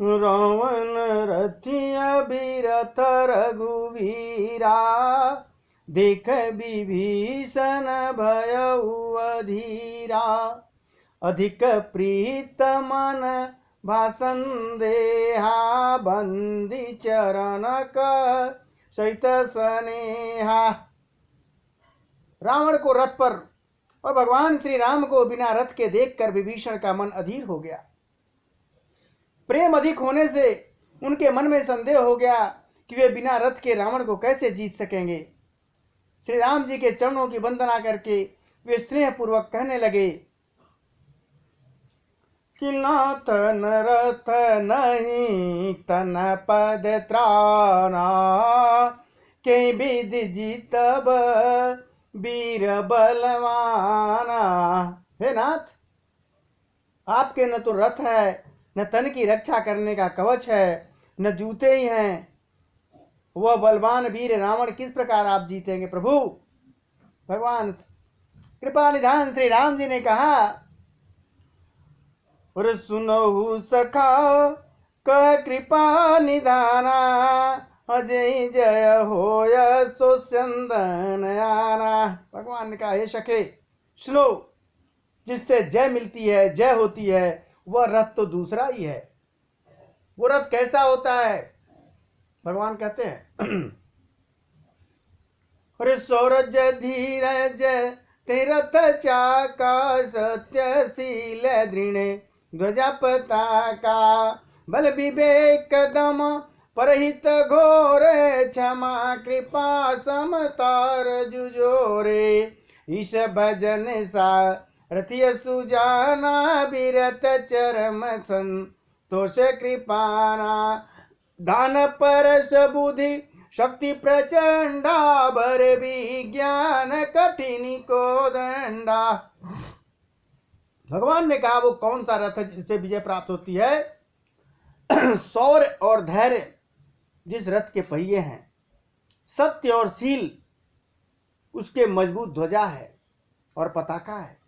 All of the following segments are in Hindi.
रावण रथिया बीरथ रघुवीरा, देख विभीषण भयउ अधीरा। अधिक प्रीत मन भाषण देहा, बंदी चरण कर सहित स्नेहा। रावण को रथ पर और भगवान श्री राम को बिना रथ के देखकर विभीषण का मन अधीर हो गया। प्रेम अधिक होने से उनके मन में संदेह हो गया कि वे बिना रथ के रावण को कैसे जीत सकेंगे। श्री राम जी के चरणों की वंदना करके वे स्नेह पूर्वक कहने लगे कि नाथ न रथ नहीं तन पद त्राना, के विधि जीतब वीर बलवाना। हे नाथ, आपके न तो रथ है, न तन की रक्षा करने का कवच है, न जूते ही हैं। वह बलवान वीर रावण किस प्रकार आप जीतेंगे प्रभु। भगवान कृपा निधान श्री राम जी ने कहा, और सुनहु सखा कह कृपा निधाना, अजय जय होय सो चंदन आना। भगवान ने कहा, हे सखे सुनो, जिससे जय मिलती है, जय होती है, वह रथ तो दूसरा ही है। वो रथ कैसा होता है? भगवान कहते हैं, अरे सौरज धीरज तीरथ चाका, सत्यशील दृढ़ ध्वजा पताका, बल विवेक दम परहित घोर, क्षमा कृपा समतार जुजोरे। ईश भजन सा रथिय सुजाना, विरत चरम संतोष कृपाना। दान परस बुद्धि शक्ति प्रचंडा, बर विज्ञान कठिन को दंडा। भगवान ने कहा, वो कौन सा रथ है जिससे विजय प्राप्त होती है? शौर्य और धैर्य जिस रथ के पहिए हैं, सत्य और शील उसके मजबूत ध्वजा है और पताका है,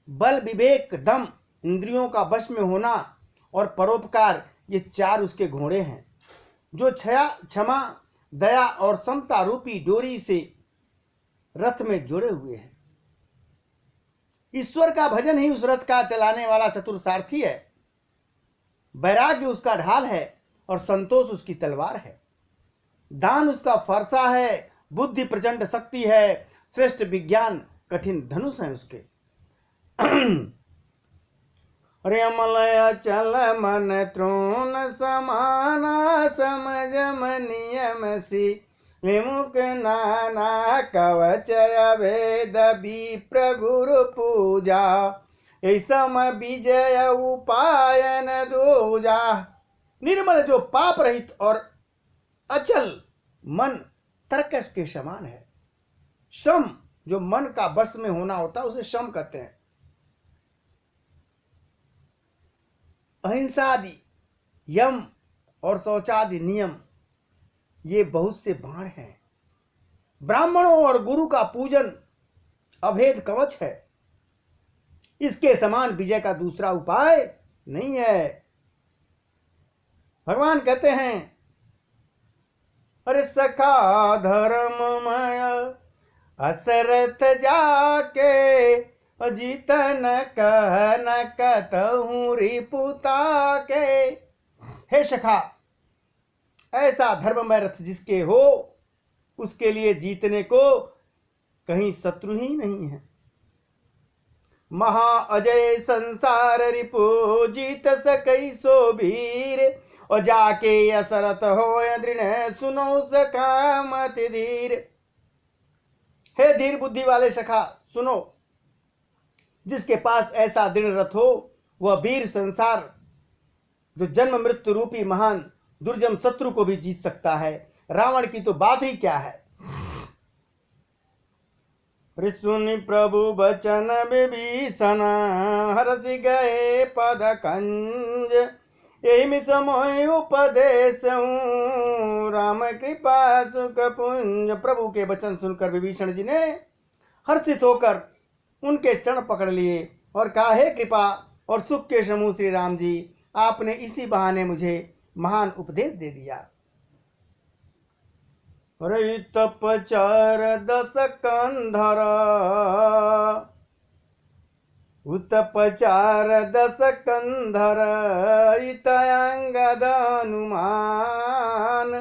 बल विवेक दम इंद्रियों का वश में होना और परोपकार, ये चार उसके घोड़े हैं, जो क्षमा दया और समता रूपी डोरी से रथ में जुड़े हुए हैं। ईश्वर का भजन ही उस रथ का चलाने वाला चतुर सारथी है। वैराग्य उसका ढाल है और संतोष उसकी तलवार है। दान उसका फरसा है, बुद्धि प्रचंड शक्ति है, श्रेष्ठ विज्ञान कठिन धनुष है उसके। अरे अमलय चल मन त्रोण समाना, समझ नियम सी विमुख नाना। कवच वेद विप्र गुरु पूजा, सम विजय उपायन दूजा। निर्मल जो पाप रहित और अचल मन तर्कश के समान है। शम जो मन का बस में होना होता है उसे शम कहते हैं। अहिंसादि यम और शौचादि नियम, ये बहुत से बाण हैं। ब्राह्मणों और गुरु का पूजन अभेद कवच है। इसके समान विजय का दूसरा उपाय नहीं है। भगवान कहते हैं, अरे सखा धर्ममय असरथ जाके, जीतन कहन कतहु रिपुता के। हे सखा, ऐसा धर्ममय रथ जिसके हो, उसके लिए जीतने को कहीं शत्रु ही नहीं है। महा अजय संसार रिपु, जीत सकई सो वीर, और जाके असरत हो दृढ़, सुनो सखा मत धीर। हे धीर बुद्धि वाले सखा सुनो, जिसके पास ऐसा दृढ़ रथ हो, वह वीर संसार जो जन्म मृत्यु रूपी महान दुर्जम शत्रु को भी जीत सकता है। रावण की तो बात ही क्या है। सुनि प्रभु बचन विभीषण, हरसि गए पद कंज, यही समय उपदेश राम कृपा सुख पुंज। प्रभु के वचन सुनकर विभीषण जी ने हर्षित होकर उनके चरण पकड़ लिए और कहा, हे कृपा और सुख के समूह श्री राम जी, आपने इसी बहाने मुझे महान उपदेश दे दिया। तपचार 10 कंधर, उत्पचार 10 कंधर, इतयंगद हनुमान,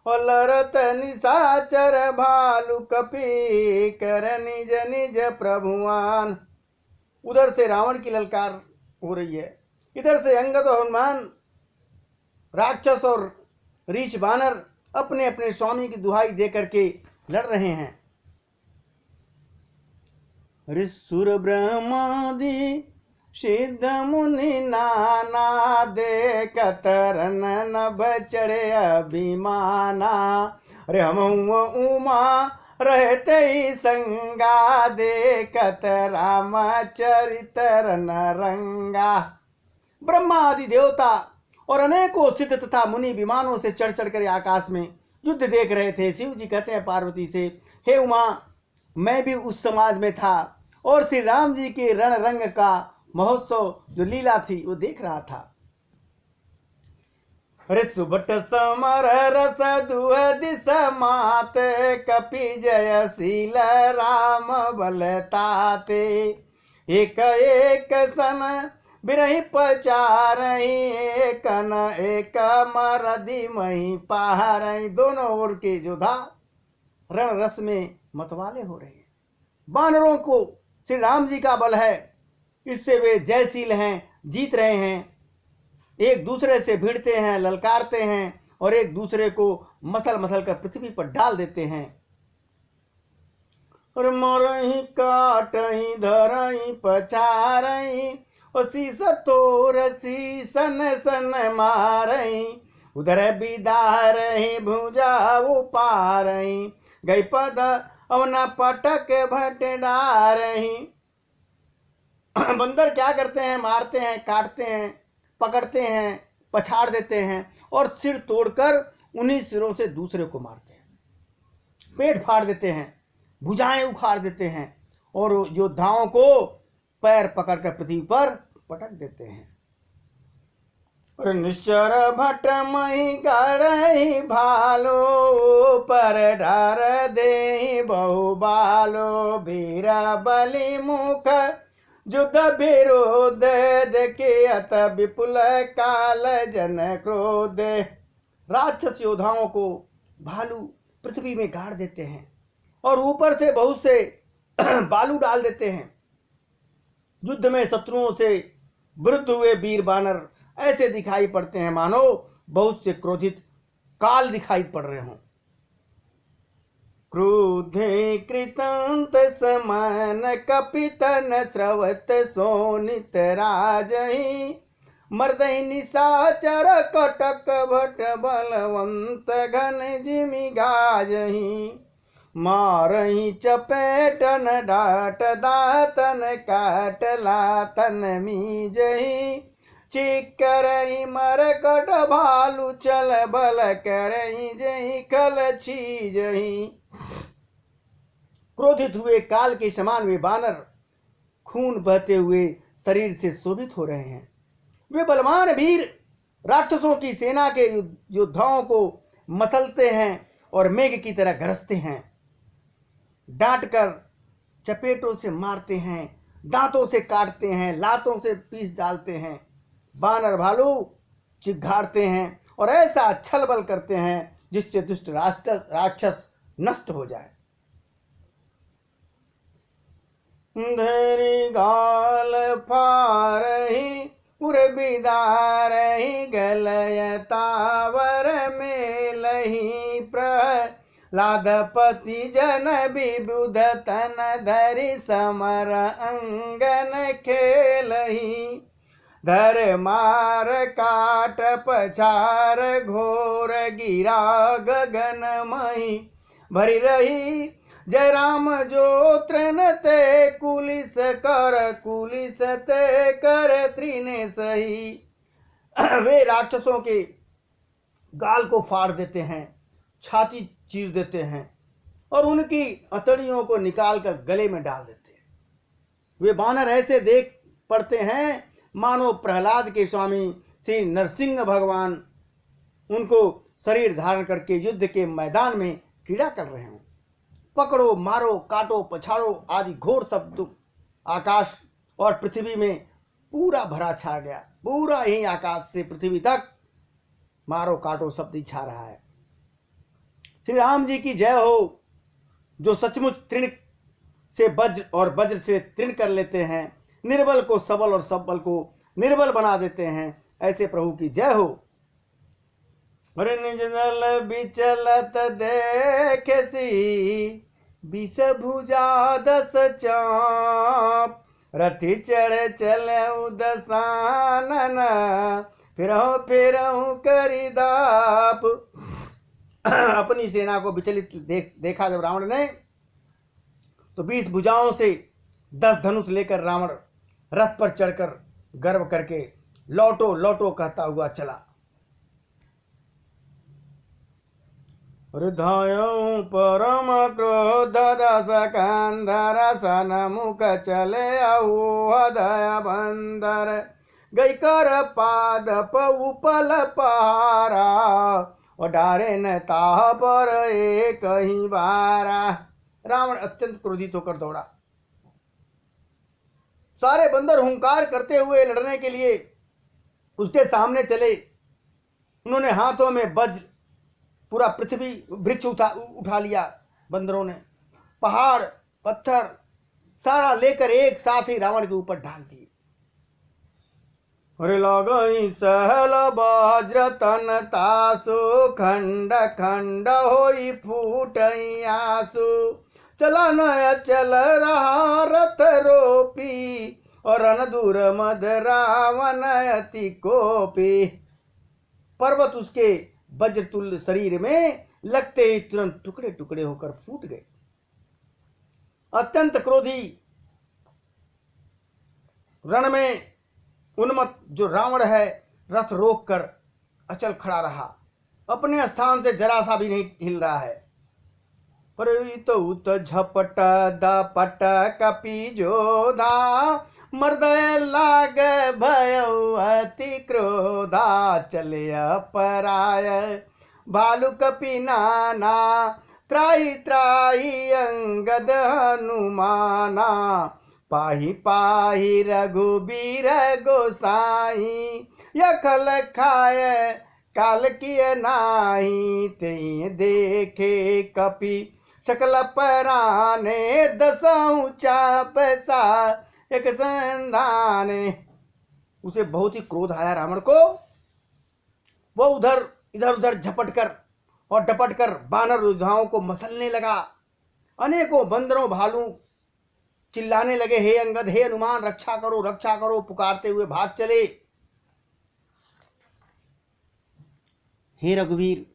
लरत निशाचर भालु कपि, कर निज निज प्रभुवान। उधर से रावण की ललकार हो रही है, इधर से अंगद और हनुमान, राक्षस और रीछ बानर अपने अपने स्वामी की दुहाई दे करके लड़ रहे हैं। ऋषुर ब्रह्मादि सिद्ध मुनि नाना, देखत रन नभ चढ़े अभिमाना। अरे हम उमा रहते ही संगा, देखत राम चरित रन रंगा। ब्रह्मा आदि देवता और अनेकों सिद्ध तथा मुनि विमानों से चढ़ चढ़ कर आकाश में युद्ध देख रहे थे। शिव जी कहते हैं पार्वती से, हे उमा, मैं भी उस समाज में था और श्री राम जी के रण रंग का महोत्सव जो लीला थी वो देख रहा था। अरे सुबट समर रस दुहदिस मात, कपि जयशील राम बलताते। एक एक सन बिरही पचारही, कन एक मरदी मही पहारही। दोनों ओर के योद्धा रण रस में मतवाले हो रहे हैं। बानरों को श्री राम जी का बल है, इससे वे जयशील हैं, जीत रहे हैं। एक दूसरे से भिड़ते हैं, ललकारते हैं और एक दूसरे को मसल मसल कर पृथ्वी पर डाल देते हैं। और मरही काटही धरही पछारही, शीस तोर शीसन सन मारही। उधर बिदारही भुजा उपारही, गई पद अवना पटक भट डारही। बंदर क्या करते हैं? मारते हैं, काटते हैं, पकड़ते हैं, पछाड़ देते हैं और सिर तोड़कर उन्हीं सिरों से दूसरे को मारते हैं, पेट फाड़ देते हैं, भुजाएं उखाड़ देते हैं और योद्धाओं को पैर पकड़कर पृथ्वी पर पटक देते हैं। और निश्चर भट मही गढ़ही भालो, पर डार दे बहु बालो। वीरा बलि मुख युद्ध विरोध, देखे अत विपुल काल जन क्रोध। राक्षस योद्धाओं को भालू पृथ्वी में गाड़ देते हैं और ऊपर से बहुत से बालू डाल देते हैं। युद्ध में शत्रुओं से विरुद्ध हुए वीर बानर ऐसे दिखाई पड़ते हैं मानो बहुत से क्रोधित काल दिखाई पड़ रहे हों। क्रोधे कृतांत समान, कपितन स्रवत सोनित राजही। मर्दहि निशाचर कटक भट बलवंत, घन जिमि गाजही। मारही चपेटन डाट दातन, काट लातन मीजही। चीक करही मरकट भालू, चल बल करही जही खल छीजही। क्रोधित हुए काल के समान वे बानर खून बहते हुए शरीर से शोभित हो रहे हैं। वे बलवान वीर राक्षसों की सेना के योद्धाओं को मसलते हैं और मेघ की तरह गरजते हैं। डांट कर चपेटों से मारते हैं, दांतों से काटते हैं, लातों से पीस डालते हैं। बानर भालू चिघाड़ते हैं और ऐसा छल बल करते हैं जिससे दुष्ट राक्षस नष्ट हो जाए। धरी गाल फारही, उर बिदारही, गलयतावर में लही। प्रहलादपति जन विबुध, तन धरि समर अंगन खेलही। धर मार काट पछार, घोर गिरा गगनमही। भरी रही जय राम जो तृण ते, कुलिस ते कर त्रिने सही। वे राक्षसों के गाल को फाड़ देते हैं, छाती चीर देते हैं और उनकी अतड़ियों को निकालकर गले में डाल देते हैं। वे बानर ऐसे देख पड़ते हैं मानो प्रहलाद के स्वामी श्री नरसिंह भगवान उनको शरीर धारण करके युद्ध के मैदान में क्रीड़ा कर रहे हों। पकड़ो मारो काटो पछाड़ो आदि घोर शब्द आकाश और पृथ्वी में पूरा भरा छा गया। पूरा ही आकाश से पृथ्वी तक मारो काटो शब्द ही छा रहा है। श्री राम जी की जय हो, जो सचमुच तृण से वज्र और वज्र से तृण कर लेते हैं, निर्बल को सबल और सबल को निर्बल बना देते हैं, ऐसे प्रभु की जय हो। अरे निज दल बिचलत देखेसी, विष भुजा 10 चाप, रथी चढ़े चले उदसानन, फिरहु करी दाप। अपनी सेना को विचलित देखा जब रावण ने, तो 20 भुजाओं से 10 धनुष लेकर रावण रथ पर चढ़कर गर्व करके लौटो लौटो कहता हुआ चला। हृदयों परम क्रोध दस कंधर, सनमुख चले हृदय बंदर, गई कर पादप उपल पहारा, और डारे न ताह पर एक ही बारा। रावण अत्यंत क्रोधित होकर दौड़ा। सारे बंदर हुंकार करते हुए लड़ने के लिए उसके सामने चले। उन्होंने हाथों में वज्र, पूरा पृथ्वी वृक्ष उठा लिया। बंदरों ने पहाड़ पत्थर सारा लेकर एक साथ ही रावण के ऊपर डाल दिए। अरे लगई सहल वज्र तन तासु, खंड खंड होई फूटई आसु, चला नया चल रहा रथ रोपी, और रण दूर मद रावण अति कोपी। पर्वत उसके वज्रतुल्य शरीर में लगते ही तुरंत टुकड़े टुकड़े होकर फूट गए। अत्यंत क्रोधी रण में उन्मत्त जो रावण है, रथ रोककर अचल खड़ा रहा, अपने स्थान से जरा सा भी नहीं हिल रहा है। तो झपट दपट कपि जोधा, मर्दय लाग भयो अति क्रोधा, चले अपराय भालु कपि नाना, त्राही त्राही अंगद हनुमाना, पाही पाही रघुबीर गोसाई, यखल खाय काल किए नाही, ते देखे कपि सकल पराने, 10 चाप सार एक संधाने। उसे बहुत ही क्रोध आया रावण को। वो इधर उधर झपट कर और डपट कर बानर योद्धाओं को मसलने लगा। अनेकों बंदरों भालू चिल्लाने लगे, हे अंगद हे हनुमान रक्षा करो पुकारते हुए भाग चले। हे रघुवीर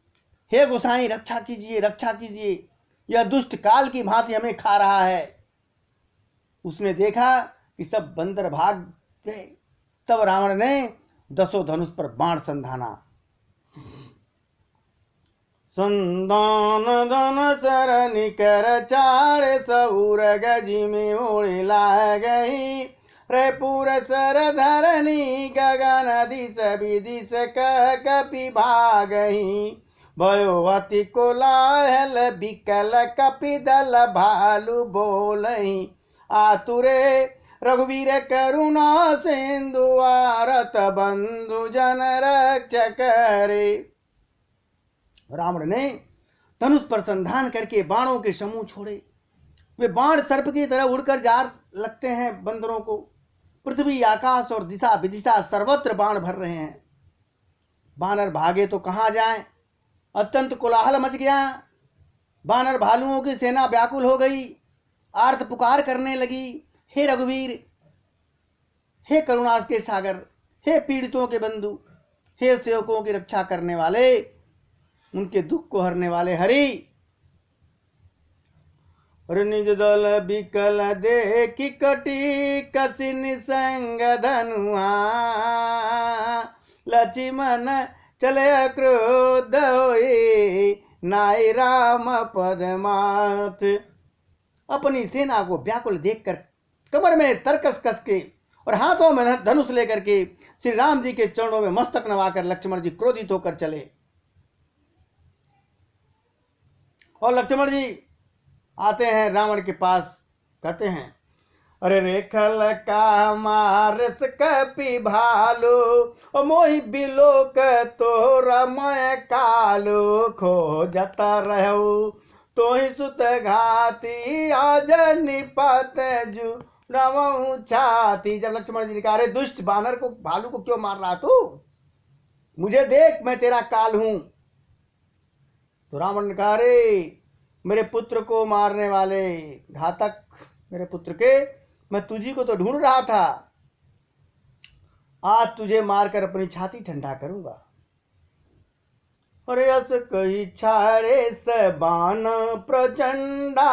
हे गोसाई रक्षा कीजिए, यह दुष्ट काल की भांति हमें खा रहा है। उसने देखा कि सब बंदर भाग गए। तब रावण ने 10 धनुष पर बाण संधाना। संदान धन सर निकर चाड़, सऊर गजी में उड़ ला गई, रेपुर सर धरनी गगन दिस विदिश कपि भागही, भयो अति कोलाहल बिकल कपि दल भालु बोलही, आतुरे रघुवीर करुणा सिंधु आरत बंधु जन रक्षक रे। रावण ने धनुष पर संधान करके बाणों के समूह छोड़े। वे बाण सर्प की तरह उड़कर जा लगते हैं बंदरों को। पृथ्वी आकाश और दिशा विदिशा सर्वत्र बाण भर रहे हैं। बानर भागे तो कहां जाएं? अत्यंत कोलाहल मच गया। बानर भालुओं की सेना व्याकुल हो गई, आर्त पुकार करने लगी, हे रघुवीर हे करुणा के सागर, हे पीड़ितों के बंधु, हे सेवकों की रक्षा करने वाले, उनके दुख को हरने वाले हरि। निज दल बिकल देखी कटी कसी निसंग धनुआ, लक्ष्मण चले क्रोध होए नाई राम पद माथ। अपनी सेना को व्याकुल देखकर कमर में तरकस कस के और हाथों में धनुष लेकर के श्री राम जी के चरणों में मस्तक नवाकर लक्ष्मण जी क्रोधित होकर चले। और लक्ष्मण जी आते हैं रावण के पास, कहते हैं अरे रेखल का मारस कपि भालू ओ मोहि बिलोक तोरा मैं कालू खोजत रहू तोहि सुत घाती आज निपत जू रवऊ छाती। जब लक्ष्मण जी ने कहा अरे दुष्ट बानर को, भालू को क्यों मार रहा तू, मुझे देख मैं तेरा काल हूं। तो रावण ने कहा अरे मेरे पुत्र को मारने वाले घातक, मेरे पुत्र के, मैं तुझी को तो ढूंढ रहा था, आज तुझे मारकर अपनी छाती ठंडा करूंगा। अरे अस कही छाड़े सबान प्रचंडा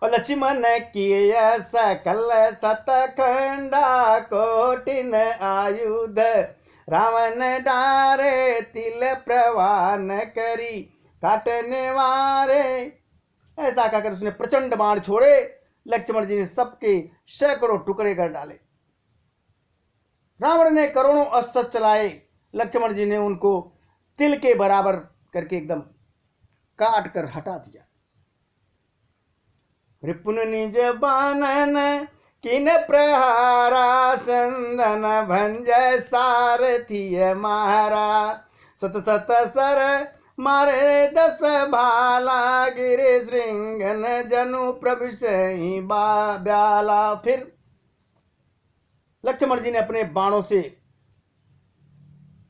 और लक्ष्मण किए सकल सतखंडा कोटिन आयुध रावण डारे तिल प्रवान करी काटने वारे। ऐसा कहकर उसने प्रचंड बाण छोड़े। लक्ष्मण जी ने सबके सैकड़ों टुकड़े कर डाले। रावण ने करोड़ों अस्त्र चलाए, लक्ष्मण जी ने उनको तिल के बराबर करके एकदम काट कर हटा दिया। रिपुन निज बानन किन प्रहारा संदन भंजय सारथिय महारा सत सत सर मारे 10 भाला गिरे श्रृंगन जनु प्रविशहि ब्याला। फिर लक्ष्मण जी ने अपने बाणों से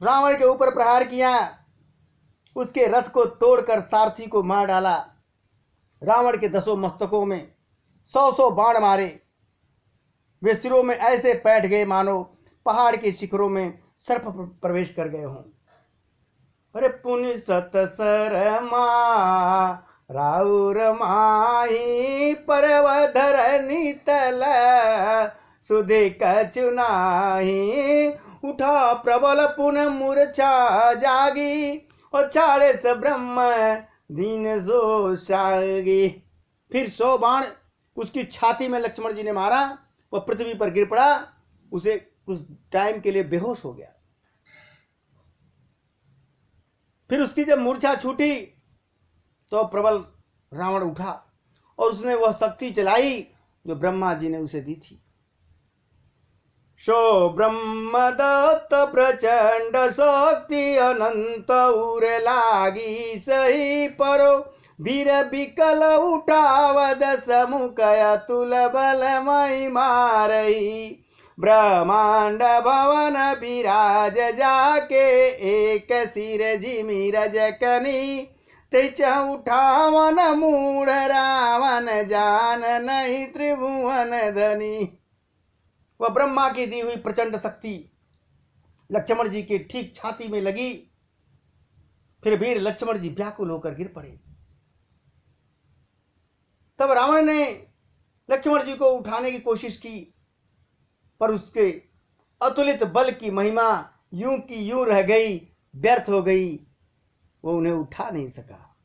रावण के ऊपर प्रहार किया, उसके रथ को तोड़कर सारथी को मार डाला। रावण के 10 मस्तकों में 100 बाण मारे, वे सिरों में ऐसे बैठ गए मानो पहाड़ के शिखरों में सर्प प्रवेश कर गए हों। अरे पुनि सत सर मा राउर माही परवधर नीतल सुधि कचुनाही उठा प्रबल पुन मूर्छा जागी और छाड़े स ब्रह्म दीन जो शागी। फिर 100 बाण उसकी छाती में लक्ष्मण जी ने मारा, वह पृथ्वी पर गिर पड़ा, उसे कुछ टाइम के लिए बेहोश हो गया। फिर उसकी जब मूर्छा छूटी तो प्रबल रावण उठा और उसने वह शक्ति चलाई जो ब्रह्मा जी ने उसे दी थी। शो ब्रह्मदत्त प्रचंड शक्ति अनंत उर लागी सही परो वीर विकल उठावद समुख अतुल बल मई मारही ब्रह्मांड भवन विराज जाके एक सिर जिमि रजकनी तेज उठावन मूढ़ रावण जान नहीं त्रिभुवन धनी। वह ब्रह्मा की दी हुई प्रचंड शक्ति लक्ष्मण जी के ठीक छाती में लगी। फिर वीर लक्ष्मण जी व्याकुल होकर गिर पड़े। तब रावण ने लक्ष्मण जी को उठाने की कोशिश की, पर उसके अतुलित बल की महिमा यूं की यूं रह गई, व्यर्थ हो गई, वो उन्हें उठा नहीं सका।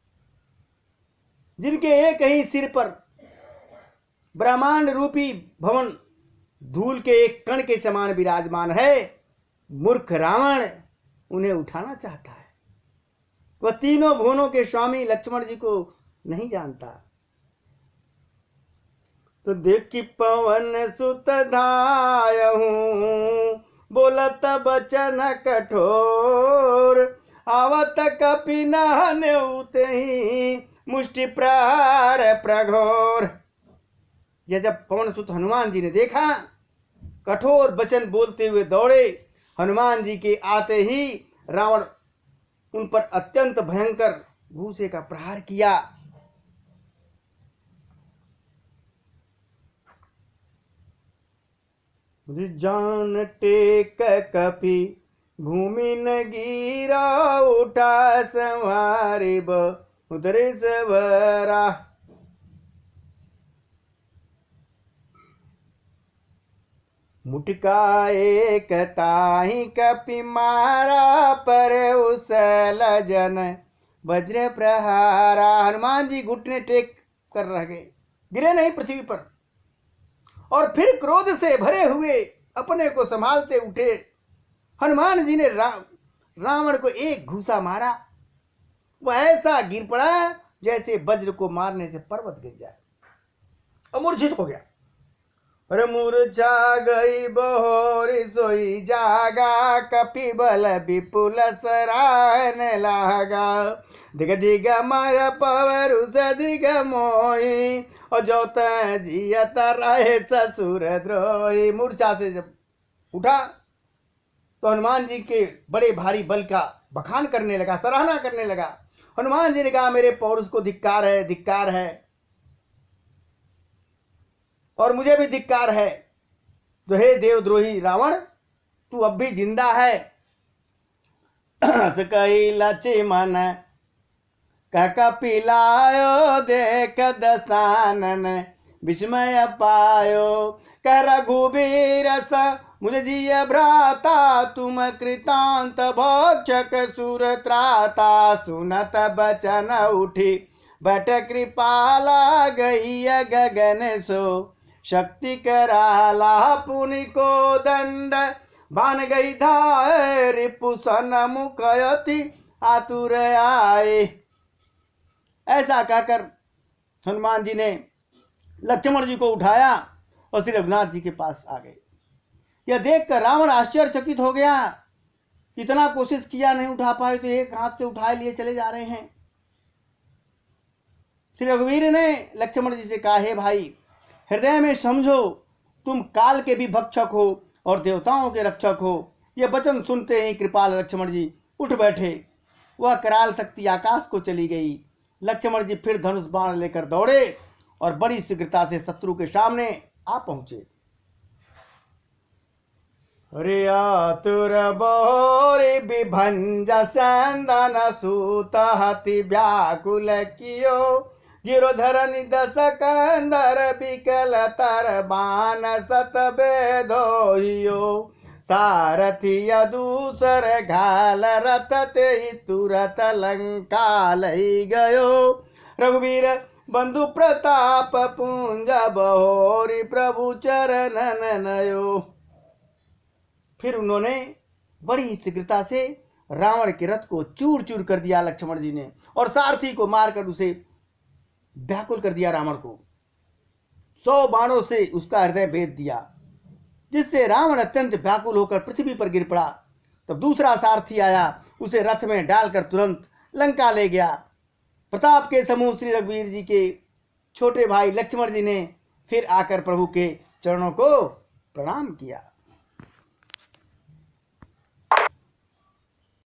जिनके एक ही सिर पर ब्रह्मांड रूपी भवन धूल के एक कण के समान विराजमान है, मूर्ख रावण उन्हें उठाना चाहता है। वह तीनों भुवनों के स्वामी लक्ष्मण जी को नहीं जानता। तो देखी पवन सुत धायहूं बोलत बचन कठोर आवत कपि नहने उतहि मुष्टि प्रहार प्रघोर। यह जब पवन सुत हनुमान जी ने देखा, कठोर वचन बोलते हुए दौड़े। हनुमान जी के आते ही रावण उन पर अत्यंत भयंकर घूसे का प्रहार किया। जान टेक कपि भूमि न गिरा उठा संवारे उधरे सवरा। मुटका एक ताही कपि मारा पर उसल जन वज्र प्रहारा। हनुमान जी घुटने टेक कर रह गए, गिरे नहीं पृथ्वी पर। और फिर क्रोध से भरे हुए अपने को संभालते उठे। हनुमान जी ने रावण को एक घूसा मारा, वह ऐसा गिर पड़ा जैसे वज्र को मारने से पर्वत गिर जाए और मूर्छित हो गया। अरे मूर्छा गई बहोरी सोई जागा, कपि बल विपुल सराहने लागा। दिग दिग मय पवरुष दिग मोही, और जो जियत रहे ससुर द्रोही। मूर्छा से जब उठा तो हनुमान जी के बड़े भारी बल का बखान करने लगा, सराहना करने लगा। हनुमान जी ने कहा, मेरे पौरुष को धिक्कार है, धिक्कार है, और मुझे भी धिक्कार है। तो हे देवद्रोही रावण, तू अब भी जिंदा है। कई लक्ष्मण कपिलायो, देख दसानन विस्मय पायो। कह रघुबीर मुझे जिय भ्राता, तुम कृतांत भक्षक सुर त्राता। सुनत बचन उठी बट कृपाला, गई गगन सो शक्ति कराला। पुनि को दंड बान गई धाय, रिपुसन मुकयति आतुर आए। ऐसा कहकर हनुमान जी ने लक्ष्मण जी को उठाया और श्री रघुनाथ जी के पास आ गए। यह देखकर रावण आश्चर्यचकित हो गया। इतना कोशिश किया, नहीं उठा पाए तो एक हाथ से उठा लिए चले जा रहे हैं। श्री रघुवीर ने लक्ष्मण जी से कहा, हे भाई, हृदय में समझो, तुम काल के भी भक्षक हो और देवताओं के रक्षक हो। यह वचन सुनते ही कृपाल लक्ष्मण जी उठ बैठे। वह कराल शक्ति आकाश को चली गई। लक्ष्मण जी फिर धनुष बाण लेकर दौड़े और बड़ी शीघ्रता से शत्रु के सामने आ पहुंचे। अरे आतुर बोरे विभंज संदन सूत हति व्याकुल कियो। गिरोधर निदस कंदर बिकल तर बान सत बेधोहियो। सारथी दूसर घाल रथ ते तुरत लंका लई गयो। रघुवीर बंधु प्रताप पुंज बहोरी, प्रभु चरणन नयो। फिर उन्होंने बड़ी शीघ्रता से रावण के रथ को चूर चूर कर दिया लक्ष्मण जी ने, और सारथी को मारकर उसे व्याकुल कर दिया। रावण को 100 बाणों से उसका हृदय भेद दिया, जिससे रावण अत्यंत व्याकुल होकर पृथ्वी पर गिर पड़ा। तब दूसरा सारथी आया, उसे रथ में डालकर तुरंत लंका ले गया। प्रताप के समूह श्री रघुवीर जी के छोटे भाई लक्ष्मण जी ने फिर आकर प्रभु के चरणों को प्रणाम किया।